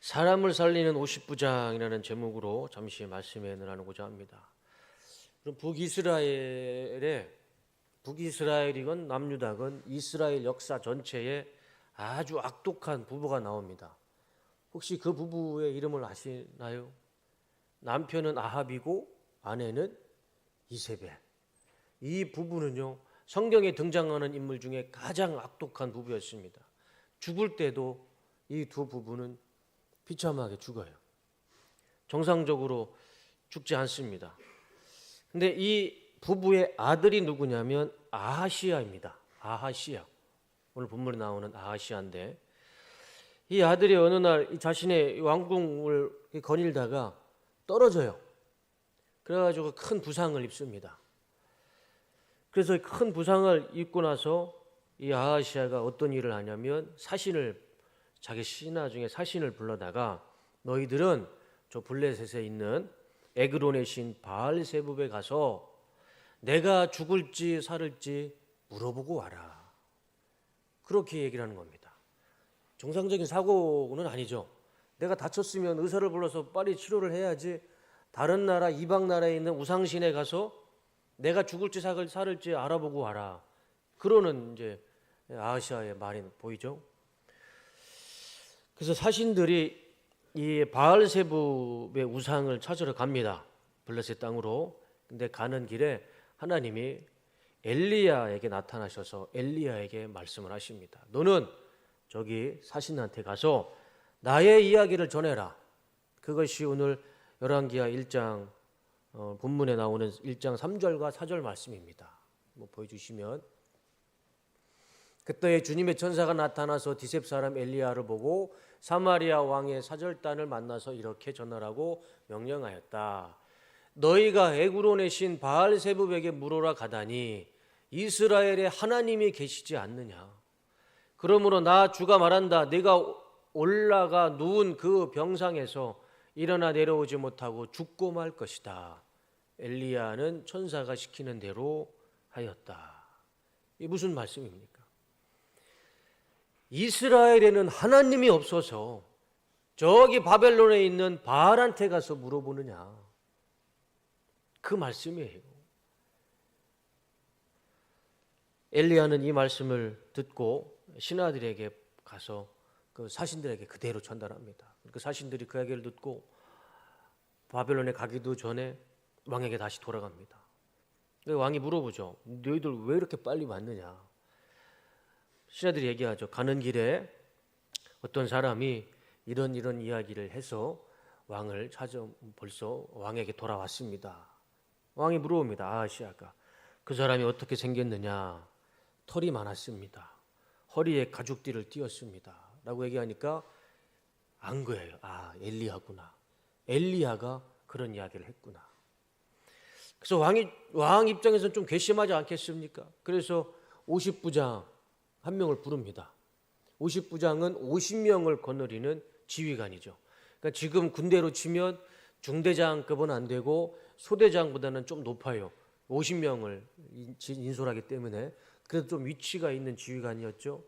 사람을 살리는 50부장이라는 제목으로 잠시 말씀에 나누고자 합니다. 그럼 북이스라엘이건 남유다건 이스라엘 역사 전체에 아주 악독한 부부가 나옵니다. 혹시 그 부부의 이름을 아시나요? 남편은 아합이고 아내는 이세벨. 이 부부는요, 성경에 등장하는 인물 중에 가장 악독한 부부였습니다. 죽을 때도 이 두 부부는 비참하게 죽어요. 정상적으로 죽지 않습니다. 근데 이 부부의 아들이 누구냐면 아하시야입니다. 아하시야. 오늘 본문에 나오는 아하시야인데, 이 아들이 어느 날 자신의 왕궁을 거닐다가 떨어져요. 그래가지고 큰 부상을 입습니다. 그래서 큰 부상을 입고 나서 이 아하시야가 어떤 일을 하냐면 자기 신하 중에 사신을 불러다가 너희들은 저 블레셋에 있는 에그론의 신 바알세붑에 가서 내가 죽을지 살을지 물어보고 와라. 그렇게 얘기를 하는 겁니다. 정상적인 사고는 아니죠. 내가 다쳤으면 의사를 불러서 빨리 치료를 해야지, 다른 나라 이방 나라에 있는 우상신에 가서 내가 죽을지 살을지 알아보고 와라. 그러는 이제 아하시야의 말이 보이죠. 그래서 사신들이 이 바알세붑의 우상을 찾으러 갑니다. 블레셋 땅으로. 근데 가는 길에 하나님이 엘리야에게 나타나셔서 엘리야에게 말씀을 하십니다. 너는 저기 사신한테 가서 나의 이야기를 전해라. 그것이 오늘 열왕기하 1장 본문에 나오는 1장 3절과 4절 말씀입니다. 보여주시면, 그때 주님의 천사가 나타나서 디셉 사람 엘리야를 보고 사마리아 왕의 사절단을 만나서 이렇게 전하라고 명령하였다. 너희가 에그론의 신 바알세붑에게 물어라 가다니 이스라엘에 하나님이 계시지 않느냐. 그러므로 나 주가 말한다. 내가 올라가 누운 그 병상에서 일어나 내려오지 못하고 죽고 말 것이다. 엘리야는 천사가 시키는 대로 하였다. 이게 무슨 말씀입니까? 이스라엘에는 하나님이 없어서 저기 바벨론에 있는 바알한테 가서 물어보느냐, 그 말씀이에요. 엘리야는 이 말씀을 듣고 신하들에게 가서 그 사신들에게 그대로 전달합니다. 그 사신들이 그 이야기를 듣고 바벨론에 가기도 전에 왕에게 다시 돌아갑니다. 왕이 물어보죠. 너희들 왜 이렇게 빨리 왔느냐. 신하들이 얘기하죠. 가는 길에 어떤 사람이 이런 이야기를 해서 왕을 찾아 벌써 왕에게 돌아왔습니다. 왕이 물어봅니다. 아하시야가 그 사람이 어떻게 생겼느냐. 털이 많았습니다. 허리에 가죽띠를 띄었습니다. 라고 얘기하니까 안 거예요. 아, 엘리야구나. 엘리야가 그런 이야기를 했구나. 그래서 왕 입장에서는 좀 괘씸하지 않겠습니까? 그래서 50부장 한 명을 부릅니다. 50부장은 50명을 거느리는 지휘관이죠. 그러니까 지금 군대로 치면 중대장급은 안 되고 소대장보다는 좀 높아요. 50명을 인솔하기 때문에. 그래도 좀 위치가 있는 지휘관이었죠.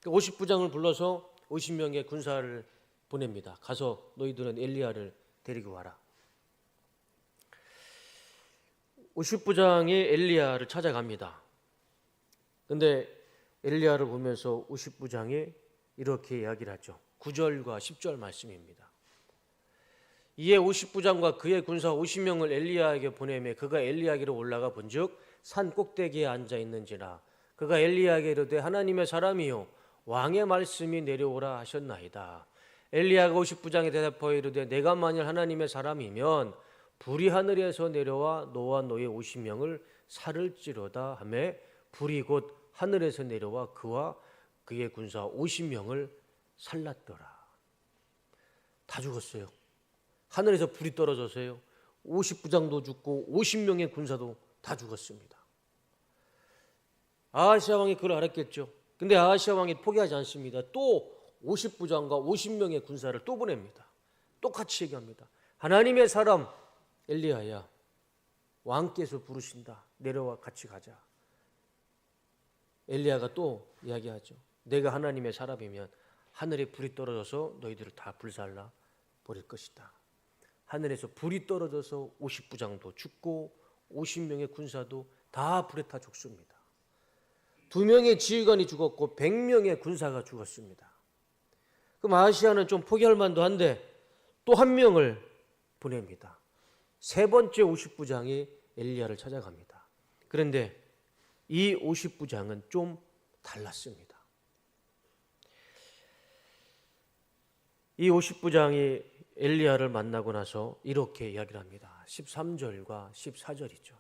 50부장을 불러서 50명의 군사를 보냅니다. 가서 너희들은 엘리야를 데리고 와라. 50부장이 엘리야를 찾아갑니다. 그런데 엘리야를 보면서 50부장이 이렇게 이야기를 하죠. 9절과 10절 말씀입니다. 이에 50부장과 그의 군사 50명을 엘리야에게 보내매 그가 엘리야에게로 올라가 본즉 산 꼭대기에 앉아 있는지라. 그가 엘리야에게 이르되 하나님의 사람이요 왕의 말씀이 내려오라 하셨나이다. 엘리야가 50부장에 대답하여 이르되 내가 만일 하나님의 사람이면 불이 하늘에서 내려와 너와 너의 50명을 살을지로다 하며 불이 곧 하늘에서 내려와 그와 그의 군사 50명을 살랐더라. 다 죽었어요. 하늘에서 불이 떨어져서요. 50부장도 죽고 50명의 군사도 다 죽었습니다. 아하시야 왕이 그걸 알았겠죠. 근데 아하시야 왕이 포기하지 않습니다. 또 50부장과 50명의 군사를 또 보냅니다. 똑같이 얘기합니다. 하나님의 사람 엘리야야, 왕께서 부르신다. 내려와 같이 가자. 엘리야가 또 이야기하죠. 내가 하나님의 사람이면 하늘에 불이 떨어져서 너희들을 다 불살라 버릴 것이다. 하늘에서 불이 떨어져서 50부장도 죽고 50명의 군사도 다 불에 타 죽습니다. 2명의 지휘관이 죽었고 100명의 군사가 죽었습니다. 그럼 아하시야는 좀 포기할 만도 한데 또 한 명을 보냅니다. 세 번째 50부장이 엘리야를 찾아갑니다. 그런데 이 50부장은 좀 달랐습니다. 이 50부장이 엘리야를 만나고 나서 이렇게 이야기를 합니다. 13절과 14절이죠.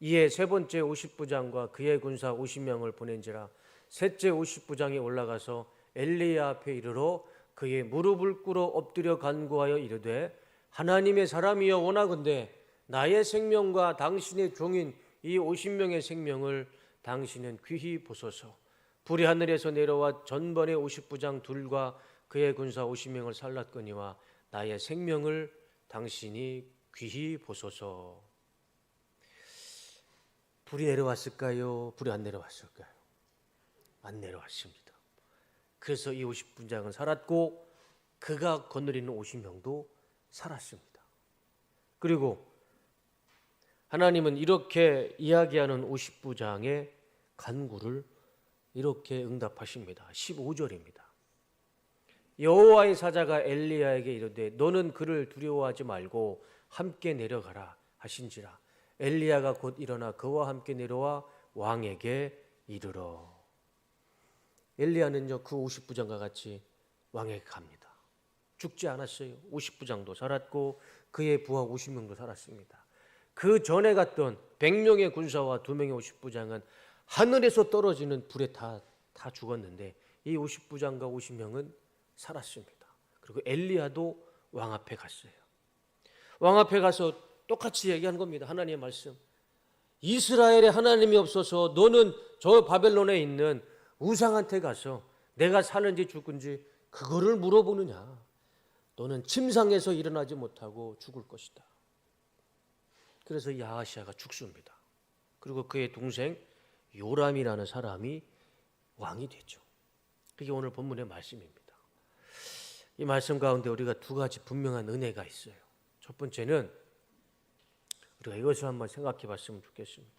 이에 세 번째 50부장과 그의 군사 50명을 보낸지라 셋째 50부장이 올라가서 엘리야 앞에 이르러 그의 무릎을 꿇어 엎드려 간구하여 이르되 하나님의 사람이여 원하건대 나의 생명과 당신의 종인 이 50명의 생명을 당신은 귀히 보소서. 불이 하늘에서 내려와 전번의 50부장 둘과 그의 군사 50명을 살랐거니와 나의 생명을 당신이 귀히 보소서. 불이 내려왔을까요? 불이 안 내려왔을까요? 안 내려왔습니다. 그래서 이 50부장은 살았고 그가 거느리는 50명도 살았습니다. 그리고 하나님은 이렇게 이야기하는 50부장의 간구를 이렇게 응답하십니다. 15절입니다. 여호와의 사자가 엘리야에게 이르되 너는 그를 두려워하지 말고 함께 내려가라 하신지라 엘리야가 곧 일어나 그와 함께 내려와 왕에게 이르러. 엘리야는요 그 50부장과 같이 왕에게 갑니다. 죽지 않았어요. 50부장도 살았고 그의 부하 50명도 살았습니다. 그 전에 갔던 100명의 군사와 2명의 50부장은 하늘에서 떨어지는 불에 다 죽었는데 이 50부장과 50명은 살았습니다. 그리고 엘리야도 왕 앞에 갔어요. 왕 앞에 가서 똑같이 얘기한 겁니다. 하나님의 말씀. 이스라엘에 하나님이 없어서 너는 저 바벨론에 있는 우상한테 가서 내가 사는지 죽은지 그거를 물어보느냐. 너는 침상에서 일어나지 못하고 죽을 것이다. 그래서 이 아하시야가 죽습니다. 그리고 그의 동생 요람이라는 사람이 왕이 되죠. 그게 오늘 본문의 말씀입니다. 이 말씀 가운데 우리가 두 가지 분명한 은혜가 있어요. 첫 번째는 우리가 이것을 한번 생각해 봤으면 좋겠습니다.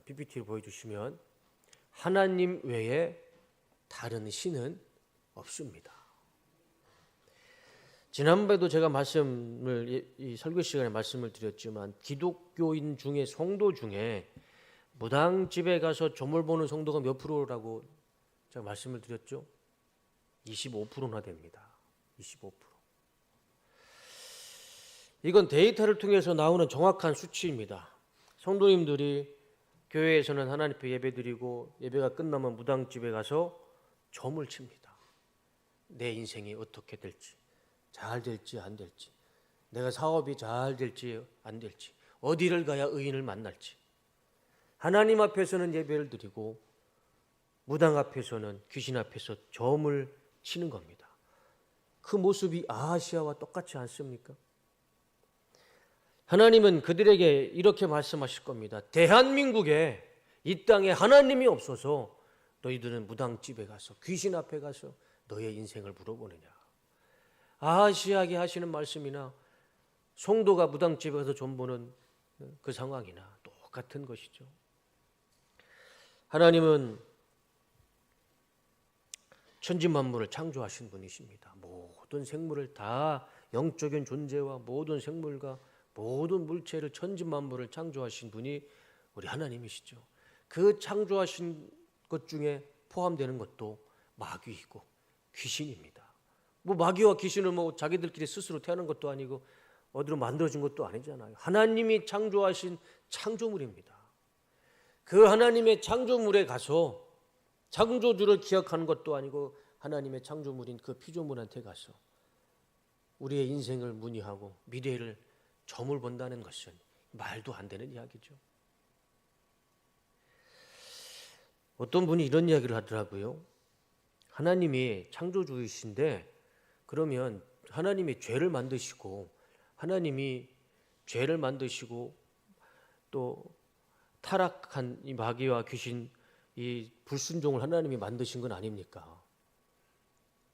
PPT를 보여주시면 하나님 외에 다른 신은 없습니다. 지난번에도 제가 이 설교 시간에 말씀을 드렸지만 기독교인 중에 성도 중에 무당집에 가서 조물 보는 성도가 몇 프로라고 제가 말씀을 드렸죠? 25%나 됩니다. 25%. 이건 데이터를 통해서 나오는 정확한 수치입니다. 성도님들이 교회에서는 하나님 앞에 예배드리고 예배가 끝나면 무당집에 가서 점을 칩니다. 내 인생이 어떻게 될지, 잘 될지 안 될지, 내가 사업이 잘 될지 안 될지, 어디를 가야 의인을 만날지. 하나님 앞에서는 예배를 드리고 무당 앞에서는 귀신 앞에서 점을 치는 겁니다. 그 모습이 아하시야와 똑같지 않습니까? 하나님은 그들에게 이렇게 말씀하실 겁니다. 대한민국에 이 땅에 하나님이 없어서 너희들은 무당집에 가서 귀신 앞에 가서 너의 인생을 물어보느냐. 아하시야에게 하시는 말씀이나 성도가 무당집에 가서 점 보는 그 상황이나 똑같은 것이죠. 하나님은 천지만물을 창조하신 분이십니다. 모든 생물을 다 영적인 존재와 모든 생물과 모든 물체를 천지만물을 창조하신 분이 우리 하나님이시죠. 그 창조하신 것 중에 포함되는 것도 마귀이고 귀신입니다. 마귀와 귀신은 자기들끼리 스스로 태어난 것도 아니고 어디로 만들어진 것도 아니잖아요. 하나님이 창조하신 창조물입니다. 그 하나님의 창조물에 가서 창조주를 기억하는 것도 아니고 하나님의 창조물인 그 피조물한테 가서 우리의 인생을 문의하고 미래를 점을 본다는 것은 말도 안 되는 이야기죠. 어떤 분이 이런 이야기를 하더라고요. 하나님이 창조주이신데 그러면 하나님이 죄를 만드시고 또 타락한 이 마귀와 귀신 이 불순종을 하나님이 만드신 건 아닙니까?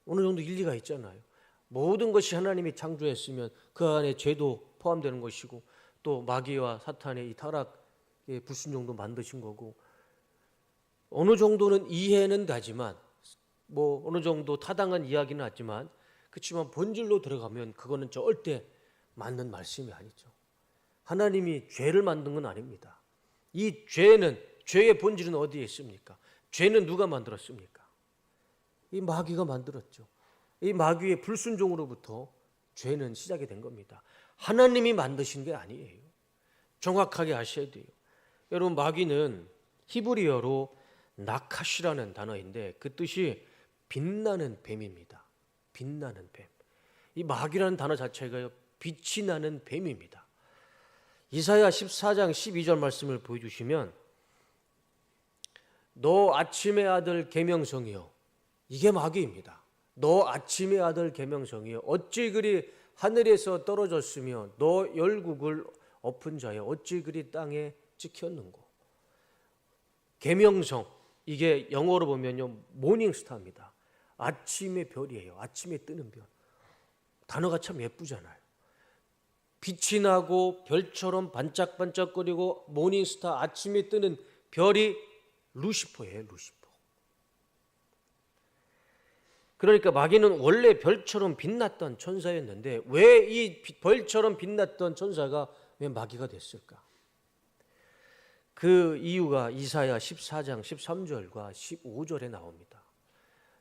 어느 정도 일리가 있잖아요. 모든 것이 하나님이 창조했으면 그 안에 죄도 포함되는 것이고 또 마귀와 사탄의 이 타락의 불순종도 만드신 거고 어느 정도는 이해는 가지만 뭐 어느 정도 타당한 이야기는 하지만 그렇지만 본질로 들어가면 그거는 절대 맞는 말씀이 아니죠. 하나님이 죄를 만든 건 아닙니다. 이 죄의 본질은 어디에 있습니까? 죄는 누가 만들었습니까? 이 마귀가 만들었죠. 이 마귀의 불순종으로부터 죄는 시작이 된 겁니다. 하나님이 만드신 게 아니에요. 정확하게 아셔야 돼요. 여러분, 마귀는 히브리어로 나카시라는 단어인데 그 뜻이 빛나는 뱀입니다. 빛나는 뱀. 이 마귀라는 단어 자체가 빛이 나는 뱀입니다. 이사야 14장 12절 말씀을 보여주시면 너 아침의 아들 계명성이여, 이게 마귀입니다. 너 아침의 아들 계명성이여, 어찌 그리 하늘에서 떨어졌으며 너 열국을 엎은 자여 어찌 그리 땅에 찍혔는고. 계명성, 이게 영어로 보면요 모닝스타입니다. 아침의 별이에요. 아침에 뜨는 별. 단어가 참 예쁘잖아요. 빛이 나고 별처럼 반짝반짝거리고 모닝스타, 아침에 뜨는 별이 루시퍼예요. 루시퍼. 그러니까 마귀는 원래 별처럼 빛났던 천사였는데 왜 이 별처럼 빛났던 천사가 왜 마귀가 됐을까? 그 이유가 이사야 14장 13절과 15절에 나옵니다.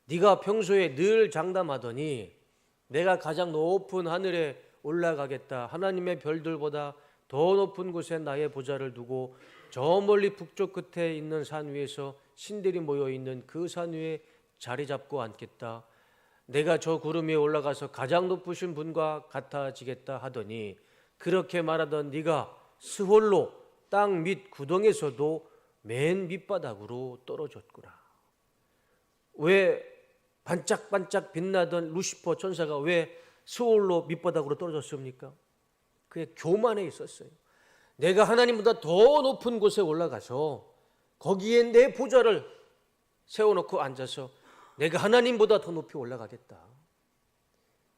네가 평소에 늘 장담하더니 내가 가장 높은 하늘에 올라가겠다, 하나님의 별들보다 더 높은 곳에 나의 보좌를 두고 저 멀리 북쪽 끝에 있는 산 위에서 신들이 모여있는 그 산 위에 자리 잡고 앉겠다, 내가 저 구름 위에 올라가서 가장 높으신 분과 같아지겠다 하더니 그렇게 말하던 네가 스홀로 땅 밑 구덩에서도 맨 밑바닥으로 떨어졌구나. 왜 반짝반짝 빛나던 루시퍼 천사가 왜 스홀로 밑바닥으로 떨어졌습니까? 그의 교만에 있었어요. 내가 하나님보다 더 높은 곳에 올라가서 거기에 내 보좌를 세워놓고 앉아서 내가 하나님보다 더 높이 올라가겠다.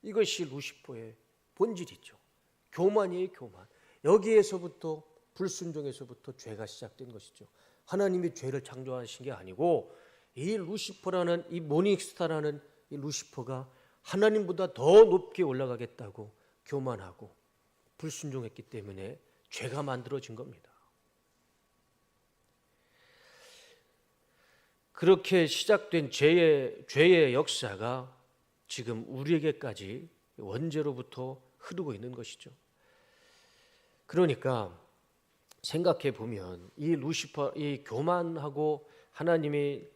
이것이 루시퍼의 본질이죠. 교만이에요, 교만. 여기에서부터 불순종에서부터 죄가 시작된 것이죠. 하나님이 죄를 창조하신 게 아니고 이 루시퍼라는 이 모닝스타라는 이 루시퍼가 하나님보다 더 높게 올라가겠다고 교만하고 불순종했기 때문에 죄가 만들어진 겁니다. 그렇게 시작된 죄의 역사가 지금 우리에게까지 원죄로부터 흐르고 있는 것이죠. 그러니까 생각해 보면 이 루시퍼, 이 교만하고 하나님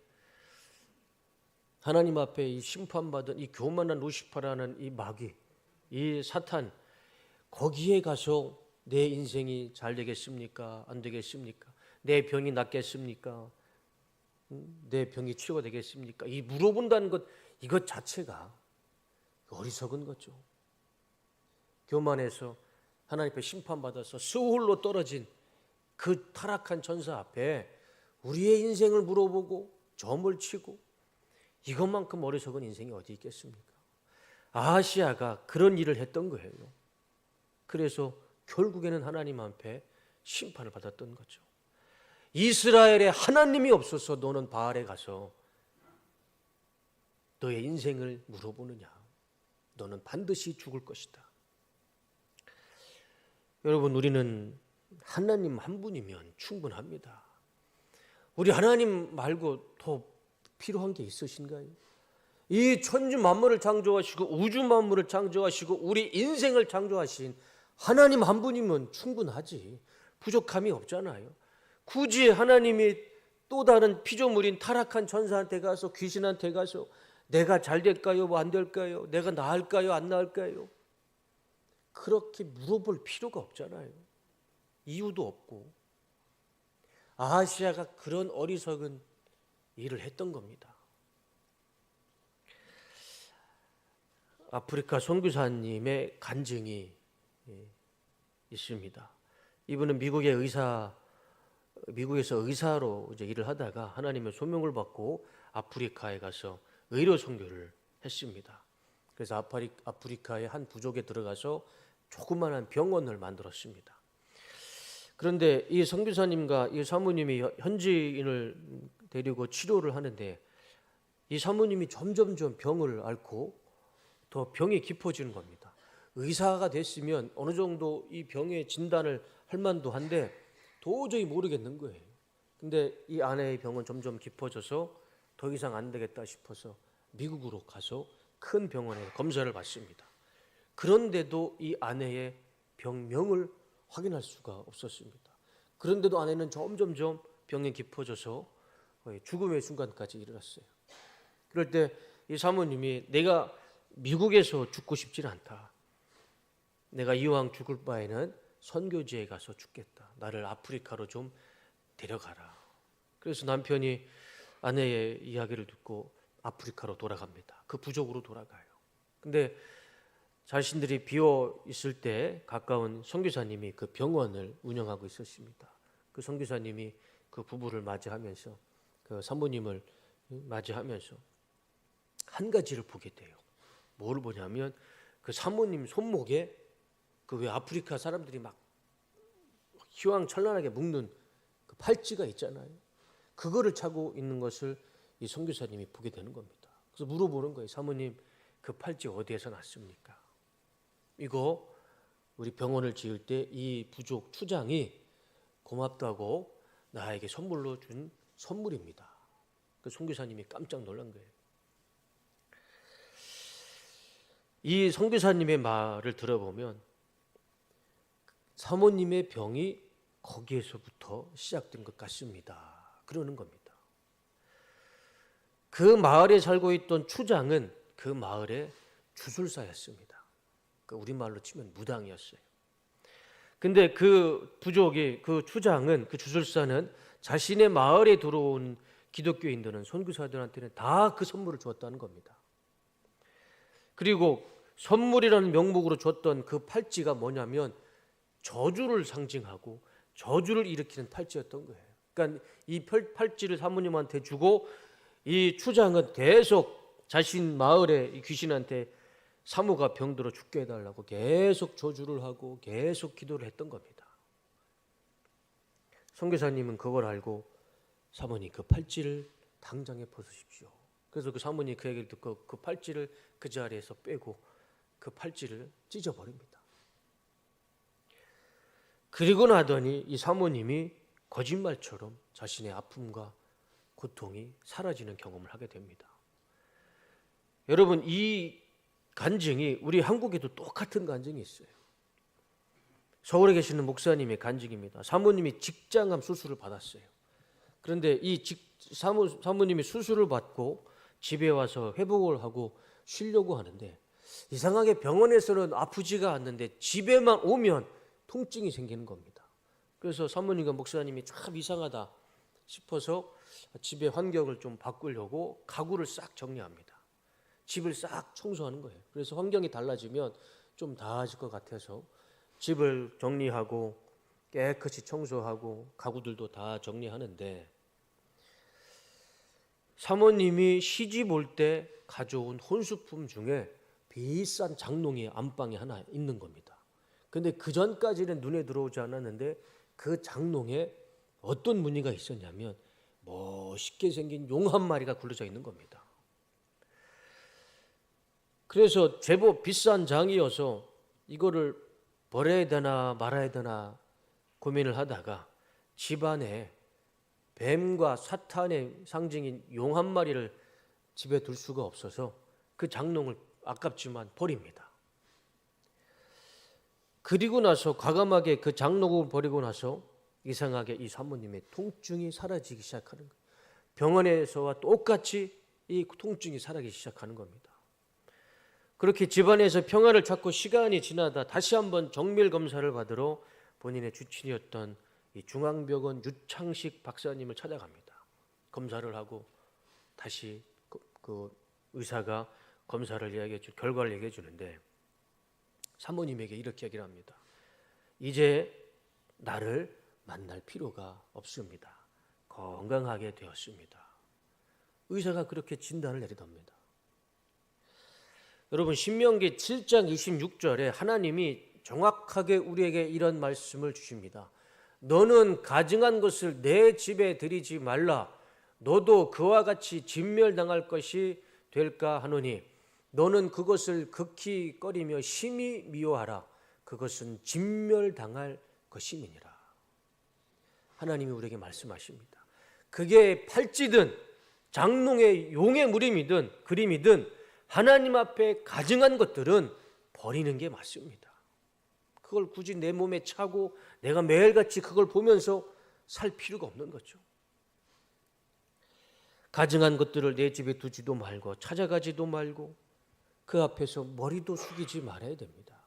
앞에 이 심판받은 이 교만한 루시퍼라는 이 마귀, 이 사탄, 거기에 가서 내 인생이 잘 되겠습니까? 안 되겠습니까? 내 병이 낫겠습니까? 내 병이 치료가 되겠습니까? 이 물어본다는 것, 이것 자체가 어리석은 거죠. 교만해서 하나님 앞에 심판받아서 스홀로 떨어진 그 타락한 천사 앞에 우리의 인생을 물어보고 점을 치고 이것만큼 어리석은 인생이 어디 있겠습니까? 아하시아가 그런 일을 했던 거예요. 그래서 결국에는 하나님 앞에 심판을 받았던 거죠. 이스라엘에 하나님이 없어서 너는 바알에 가서 너의 인생을 물어보느냐? 너는 반드시 죽을 것이다. 여러분, 우리는 하나님 한 분이면 충분합니다. 우리 하나님 말고 더 필요한 게 있으신가요? 이 천주 만물을 창조하시고 우주 만물을 창조하시고 우리 인생을 창조하신 하나님 한 분이면 충분하지. 부족함이 없잖아요. 굳이 하나님이 또 다른 피조물인 타락한 천사한테 가서, 귀신한테 가서 내가 잘 될까요? 뭐 안 될까요? 내가 나을까요? 안 나을까요? 그렇게 물어볼 필요가 없잖아요. 이유도 없고. 아하시아가 그런 어리석은 일을 했던 겁니다. 아프리카 선교사님의 간증이 있습니다. 이분은 미국에서 의사로 이제 일을 하다가 하나님의 소명을 받고 아프리카에 가서 의료 선교를 했습니다. 그래서 아프리카의 한 부족에 들어가서 조그마한 병원을 만들었습니다. 그런데 이 선교사님과 이 사모님이 현지인을 데리고 치료를 하는데 이 사모님이 점점점 병을 앓고 더 병이 깊어지는 겁니다. 의사가 됐으면 어느 정도 이 병의 진단을 할 만도 한데 도저히 모르겠는 거예요. 근데 이 아내의 병은 점점 깊어져서 더 이상 안 되겠다 싶어서 미국으로 가서 큰 병원에 검사를 받습니다. 그런데도 이 아내의 병명을 확인할 수가 없었습니다. 그런데도 아내는 점점점 병이 깊어져서 거의 죽음의 순간까지 이르렀어요. 그럴 때 이 사모님이 내가 미국에서 죽고 싶지는 않다. 내가 이왕 죽을 바에는 선교지에 가서 죽겠다. 나를 아프리카로 좀 데려가라. 그래서 남편이 아내의 이야기를 듣고 아프리카로 돌아갑니다. 그 부족으로 돌아가요. 근데 자신들이 비어 있을 때 가까운 선교사님이 그 병원을 운영하고 있었습니다. 그 선교사님이 그 부부를 맞이하면서 그 사모님을 맞이하면서 한 가지를 보게 돼요. 뭘 보냐면 그 사모님 손목에 그 왜 아프리카 사람들이 막 휘황찬란하게 묶는 그 팔찌가 있잖아요. 그거를 차고 있는 것을 이 선교사님이 보게 되는 겁니다. 그래서 물어보는 거예요. 사모님, 그 팔찌 어디에서 났습니까? 이거 우리 병원을 지을 때 이 부족 추장이 고맙다고 나에게 선물로 준 선물입니다. 그 선교사님이 깜짝 놀란 거예요. 이 선교사님의 말을 들어보면 사모님의 병이 거기에서부터 시작된 것 같습니다. 그러는 겁니다. 그 마을에 살고 있던 추장은 그 마을의 주술사였습니다. 우리말로 치면 무당이었어요. 근데 그 부족이, 그 추장은, 그 주술사는 자신의 마을에 들어온 기독교인들은, 선교사들한테는 다 그 선물을 주었다는 겁니다. 그리고 선물이라는 명목으로 줬던 그 팔찌가 뭐냐면 저주를 상징하고 저주를 일으키는 팔찌였던 거예요. 그러니까 이 팔찌를 사모님한테 주고 이 추장은 계속 자신 마을의 이 귀신한테 사모가 병들어 죽게 해달라고 계속 저주를 하고 계속 기도를 했던 겁니다. 선교사님은 그걸 알고 사모님 그 팔찌를 당장에 벗으십시오. 그래서 그 사모님이 그 얘기를 듣고 그 팔찌를 그 자리에서 빼고 그 팔찌를 찢어버립니다. 그리고 나더니 이 사모님이 거짓말처럼 자신의 아픔과 고통이 사라지는 경험을 하게 됩니다. 여러분, 이 간증이 우리 한국에도 똑같은 간증이 있어요. 서울에 계시는 목사님의 간증입니다. 사모님이 직장암 수술을 받았어요. 그런데 이 사모님이 수술을 받고 집에 와서 회복을 하고 쉬려고 하는데 이상하게 병원에서는 아프지가 않는데 집에만 오면 통증이 생기는 겁니다. 그래서 사모님과 목사님이 참 이상하다 싶어서 집의 환경을 좀 바꾸려고 가구를 싹 정리합니다. 집을 싹 청소하는 거예요. 그래서 환경이 달라지면 좀 나아질 것 같아서 집을 정리하고 깨끗이 청소하고 가구들도 다 정리하는데 사모님이 시집 올 때 가져온 혼수품 중에 비싼 장롱이 안방에 하나 있는 겁니다. 근데 그 전까지는 눈에 들어오지 않았는데 그 장롱에 어떤 무늬가 있었냐면 멋있게 생긴 용 한 마리가 굴러져 있는 겁니다. 그래서 제법 비싼 장이어서 이거를 버려야 되나 말아야 되나 고민을 하다가 집안에 뱀과 사탄의 상징인 용 한 마리를 집에 둘 수가 없어서 그 장롱을 아깝지만 버립니다. 그리고 나서 과감하게 그 장롱을 버리고 나서 이상하게 이 사모님의 통증이 사라지기 시작하는 거예요. 병원에서와 똑같이 이 통증이 사라지기 시작하는 겁니다. 그렇게 집안에서 평화를 찾고 시간이 지나다 다시 한번 정밀 검사를 받으러 본인의 주치의였던 이 중앙병원 유창식 박사님을 찾아갑니다. 검사를 하고 다시 그 의사가 검사를 결과를 얘기해 주는데 사모님에게 이렇게 얘기를 합니다. 이제 나를 만날 필요가 없습니다. 건강하게 되었습니다. 의사가 그렇게 진단을 내리답니다. 여러분 신명기 7장 26절에 하나님이 정확하게 우리에게 이런 말씀을 주십니다. 너는 가증한 것을 내 집에 들이지 말라. 너도 그와 같이 진멸당할 것이 될까 하노니 너는 그것을 극히 꺼리며 심히 미워하라. 그것은 진멸당할 것임이니라. 하나님이 우리에게 말씀하십니다. 그게 팔찌든 장롱의 용의 무림이든 그림이든 하나님 앞에 가증한 것들은 버리는 게 맞습니다. 그걸 굳이 내 몸에 차고 내가 매일같이 그걸 보면서 살 필요가 없는 거죠. 가증한 것들을 내 집에 두지도 말고 찾아가지도 말고 그 앞에서 머리도 숙이지 말아야 됩니다.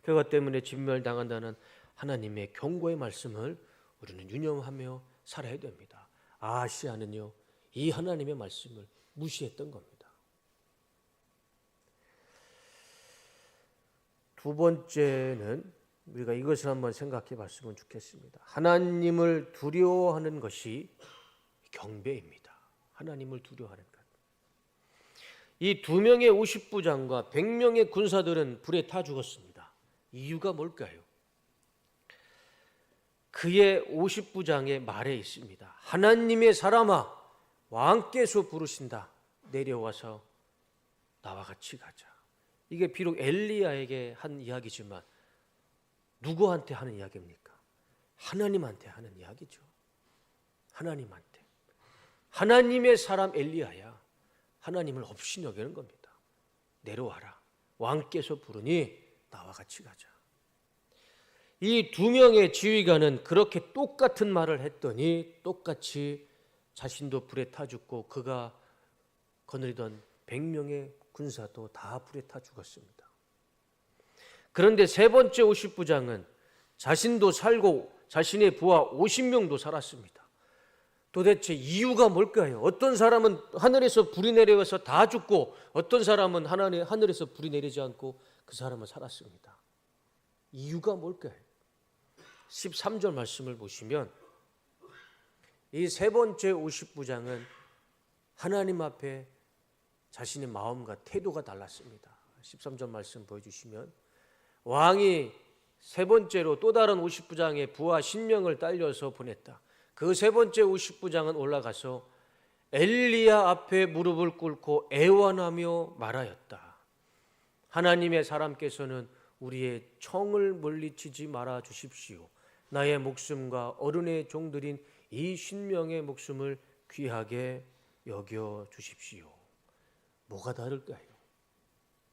그것 때문에 진멸당한다는 하나님의 경고의 말씀을 우리는 유념하며 살아야 됩니다. 아시아는요, 이 하나님의 말씀을 무시했던 겁니다. 두 번째는 우리가 이것을 한번 생각해 봤으면 좋겠습니다. 하나님을 두려워하는 것이 경배입니다. 하나님을 두려워하는 것. 이 2명의 50부장과 100명의 군사들은 불에 타 죽었습니다. 이유가 뭘까요? 그의 50부장의 말에 있습니다. 하나님의 사람아, 왕께서 부르신다. 내려와서 나와 같이 가자. 이게 비록 엘리야에게 한 이야기지만 누구한테 하는 이야기입니까? 하나님한테 하는 이야기죠. 하나님한테. 하나님의 사람 엘리야야. 하나님을 없이 여기는 겁니다. 내려와라. 왕께서 부르니 나와 같이 가자. 이 2명의 지휘관은 그렇게 똑같은 말을 했더니 똑같이 자신도 불에 타 죽고 그가 거느리던 100명의 군사도 다 불에 타 죽었습니다. 그런데 세 번째 50부장은 자신도 살고 자신의 부하 50명도 살았습니다. 도대체 이유가 뭘까요? 어떤 사람은 하늘에서 불이 내려와서 다 죽고 어떤 사람은 하늘에서 불이 내리지 않고 그 사람은 살았습니다. 이유가 뭘까요? 13절 말씀을 보시면 이 세 번째 50부장은 하나님 앞에 자신의 마음과 태도가 달랐습니다. 13절 말씀 보여주시면 왕이 세 번째로 또 다른 50부장의 부하 10명을 딸려서 보냈다. 그 세 번째 50부장은 올라가서 엘리야 앞에 무릎을 꿇고 애원하며 말하였다. 하나님의 사람께서는 우리의 청을 물리치지 말아 주십시오. 나의 목숨과 어른의 종들인 이 50명의 목숨을 귀하게 여겨 주십시오. 뭐가 다를까요?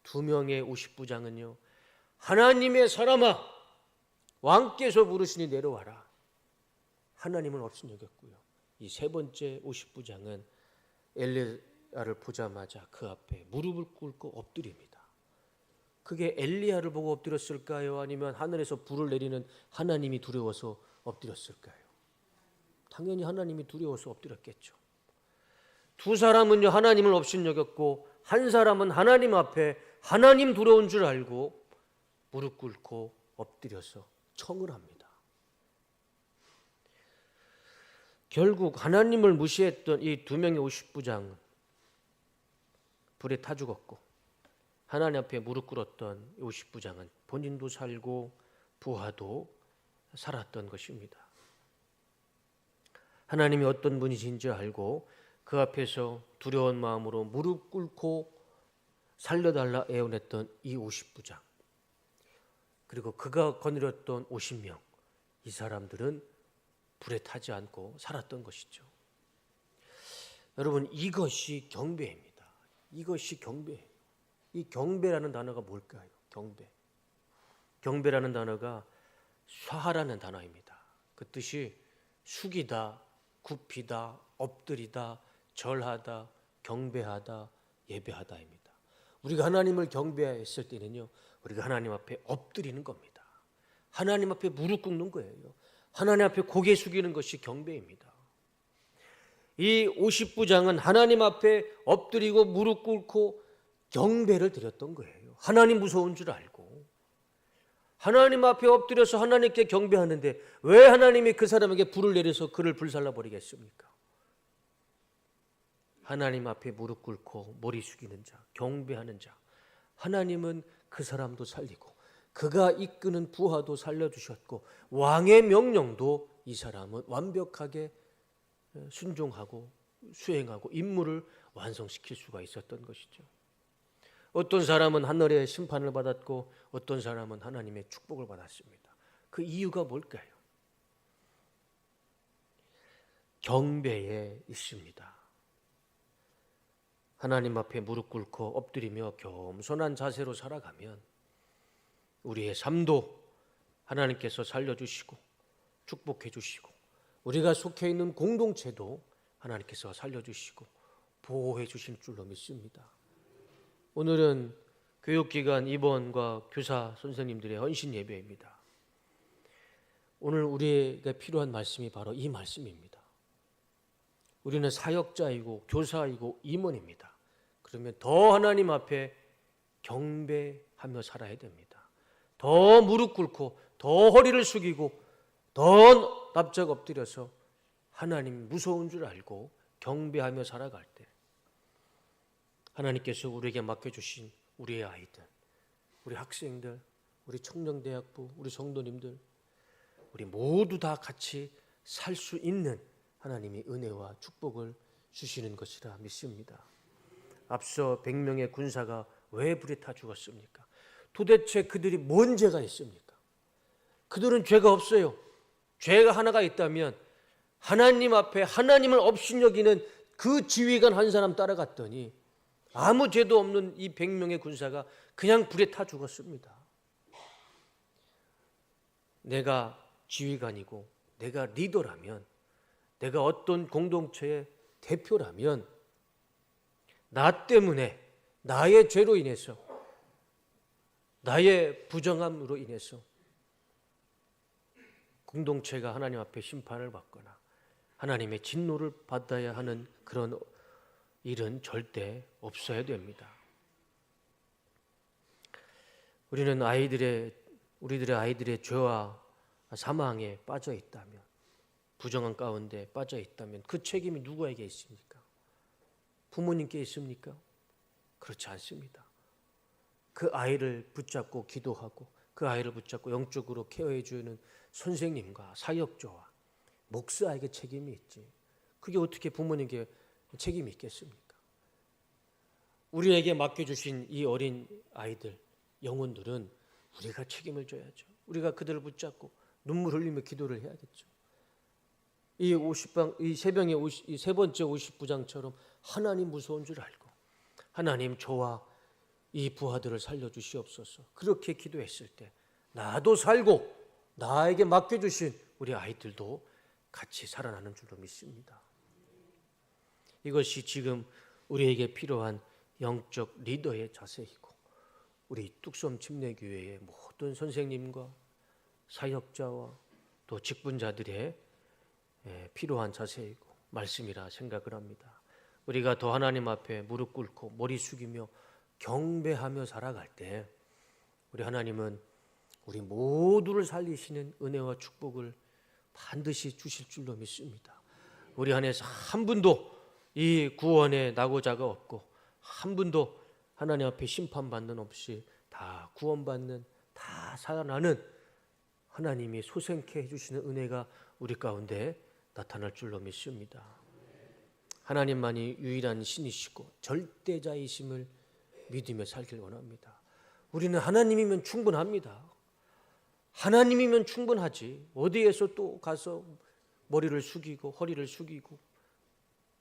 2명의 50부장은요. 하나님의 사람아, 왕께서 부르시니 내려와라. 하나님을 없이 여겼고요. 이 세 번째 50부장은 엘리야를 보자마자 그 앞에 무릎을 꿇고 엎드립니다. 그게 엘리야를 보고 엎드렸을까요? 아니면 하늘에서 불을 내리는 하나님이 두려워서 엎드렸을까요? 당연히 하나님이 두려워서 엎드렸겠죠. 두 사람은요 하나님을 없이 여겼고 한 사람은 하나님 앞에 하나님 두려운 줄 알고 무릎 꿇고 엎드려서 청을 합니다. 결국 하나님을 무시했던 이 2명의 50부장은 불에 타 죽었고 하나님 앞에 무릎 꿇었던 50부장은 본인도 살고 부하도 살았던 것입니다. 하나님이 어떤 분이신지 알고 그 앞에서 두려운 마음으로 무릎 꿇고 살려달라 애원했던 이 50부장, 그리고 그가 거느렸던 50명, 이 사람들은 불에 타지 않고 살았던 것이죠. 여러분, 이것이 경배입니다. 이것이 경배예요. 이 경배라는 단어가 뭘까요? 경배라는 단어가 쏴라는 단어입니다. 그 뜻이 숙이다, 굽히다, 엎드리다, 절하다, 경배하다, 예배하다입니다. 우리가 하나님을 경배했을 때는요, 우리가 하나님 앞에 엎드리는 겁니다. 하나님 앞에 무릎 꿇는 거예요. 하나님 앞에 고개 숙이는 것이 경배입니다. 이 50부장은 하나님 앞에 엎드리고 무릎 꿇고 경배를 드렸던 거예요. 하나님 무서운 줄 알고 하나님 앞에 엎드려서 하나님께 경배하는데 왜 하나님이 그 사람에게 불을 내려서 그를 불살라 버리겠습니까? 하나님 앞에 무릎 꿇고 머리 숙이는 자, 경배하는 자, 하나님은 그 사람도 살리고 그가 이끄는 부하도 살려주셨고 왕의 명령도 이 사람은 완벽하게 순종하고 수행하고 임무를 완성시킬 수가 있었던 것이죠. 어떤 사람은 하늘의 심판을 받았고 어떤 사람은 하나님의 축복을 받았습니다. 그 이유가 뭘까요? 경배에 있습니다. 하나님 앞에 무릎 꿇고 엎드리며 겸손한 자세로 살아가면 우리의 삶도 하나님께서 살려주시고 축복해 주시고 우리가 속해 있는 공동체도 하나님께서 살려주시고 보호해 주실 줄로 믿습니다. 오늘은 교육기관 입원과 교사 선생님들의 헌신 예배입니다. 오늘 우리에게 필요한 말씀이 바로 이 말씀입니다. 우리는 사역자이고 교사이고 임원입니다. 그러면 더 하나님 앞에 경배하며 살아야 됩니다. 더 무릎 꿇고 더 허리를 숙이고 더 납작 엎드려서 하나님 무서운 줄 알고 경배하며 살아갈 때 하나님께서 우리에게 맡겨주신 우리의 아이들, 우리 학생들, 우리 청년대학부, 우리 성도님들 우리 모두 다 같이 살 수 있는 하나님의 은혜와 축복을 주시는 것이라 믿습니다. 앞서 100명의 군사가 왜 불에 타 죽었습니까? 도대체 그들이 뭔 죄가 있습니까? 그들은 죄가 없어요. 죄가 하나가 있다면 하나님 앞에 하나님을 업신여기는 그 지휘관 한 사람 따라갔더니 아무 죄도 없는 이 100명의 군사가 그냥 불에 타 죽었습니다. 내가 지휘관이고 내가 리더라면 내가 어떤 공동체의 대표라면 나 때문에 나의 죄로 인해서 나의 부정함으로 인해서 공동체가 하나님 앞에 심판을 받거나 하나님의 진노를 받아야 하는 그런 일은 절대 없어야 됩니다. 우리는 우리들의 아이들의 죄와 사망에 빠져 있다면, 부정한 가운데 빠져 있다면 그 책임이 누구에게 있습니까? 부모님께 있습니까? 그렇지 않습니다. 그 아이를 붙잡고 기도하고 그 아이를 붙잡고 영적으로 케어해 주는 선생님과 사역자와 목사에게 책임이 있지. 그게 어떻게 부모님께 책임이 있겠습니까? 우리에게 맡겨주신 이 어린 아이들, 영혼들은 우리가 책임을 져야죠. 우리가 그들을 붙잡고 눈물 흘리며 기도를 해야겠죠. 이 세병의 이 세 번째 59장처럼 하나님 무서운 줄 알고 하나님 저와 이 부하들을 살려주시옵소서. 그렇게 기도했을 때 나도 살고 나에게 맡겨주신 우리 아이들도 같이 살아나는 줄로 믿습니다. 이것이 지금 우리에게 필요한 영적 리더의 자세이고 우리 뚝섬 침례교회의 모든 선생님과 사역자와 또 직분자들의 필요한 자세이고 말씀이라 생각을 합니다. 우리가 더 하나님 앞에 무릎 꿇고 머리 숙이며 경배하며 살아갈 때 우리 하나님은 우리 모두를 살리시는 은혜와 축복을 반드시 주실 줄로 믿습니다. 우리 안에서 한 분도 이 구원의 낙오자가 없고 한 분도 하나님 앞에 심판받는 없이 다 구원받는 다 살아나는 하나님이 소생케 해주시는 은혜가 우리 가운데 나타날 줄로 믿습니다. 하나님만이 유일한 신이시고 절대자이심을 믿으며 살길 원합니다. 우리는 하나님이면 충분합니다. 하나님이면 충분하지 어디에서 또 가서 머리를 숙이고 허리를 숙이고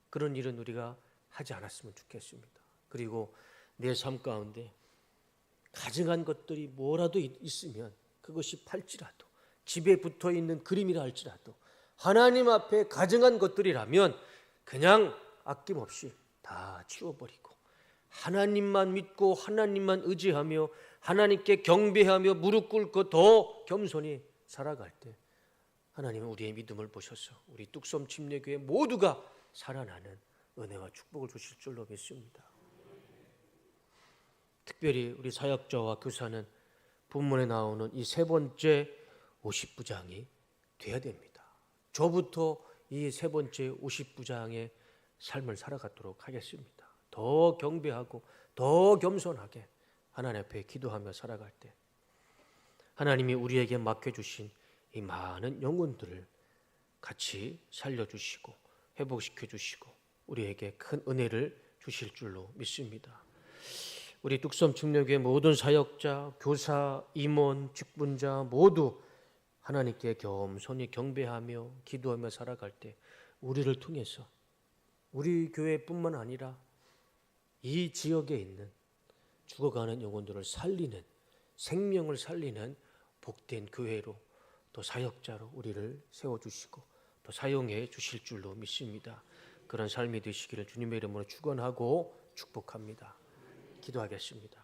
그런 일은 우리가 하지 않았으면 좋겠습니다. 그리고 내 삶 가운데 가증한 것들이 뭐라도 있으면 그것이 팔지라도 집에 붙어있는 그림이라 할지라도 하나님 앞에 가증한 것들이라면 그냥 아낌없이 다 치워버리고 하나님만 믿고 하나님만 의지하며 하나님께 경배하며 무릎 꿇고 더 겸손히 살아갈 때 하나님은 우리의 믿음을 보셔서 우리 뚝섬 침례교회 모두가 살아나는 은혜와 축복을 주실 줄로 믿습니다. 특별히 우리 사역자와 교사는 본문에 나오는 이 세 번째 50부장이 돼야 됩니다. 저부터 이 세 번째 50부장의 삶을 살아가도록 하겠습니다. 더 경배하고 더 겸손하게 하나님 앞에 기도하며 살아갈 때 하나님이 우리에게 맡겨주신 이 많은 영혼들을 같이 살려주시고 회복시켜 주시고 우리에게 큰 은혜를 주실 줄로 믿습니다. 우리 뚝섬 충력의 모든 사역자, 교사, 임원, 직분자 모두 하나님께 겸손히 경배하며 기도하며 살아갈 때 우리를 통해서 우리 교회뿐만 아니라 이 지역에 있는 죽어가는 영혼들을 살리는, 생명을 살리는 복된 교회로 또 사역자로 우리를 세워주시고 또 사용해 주실 줄로 믿습니다. 그런 삶이 되시기를 주님의 이름으로 축원하고 축복합니다. 기도하겠습니다.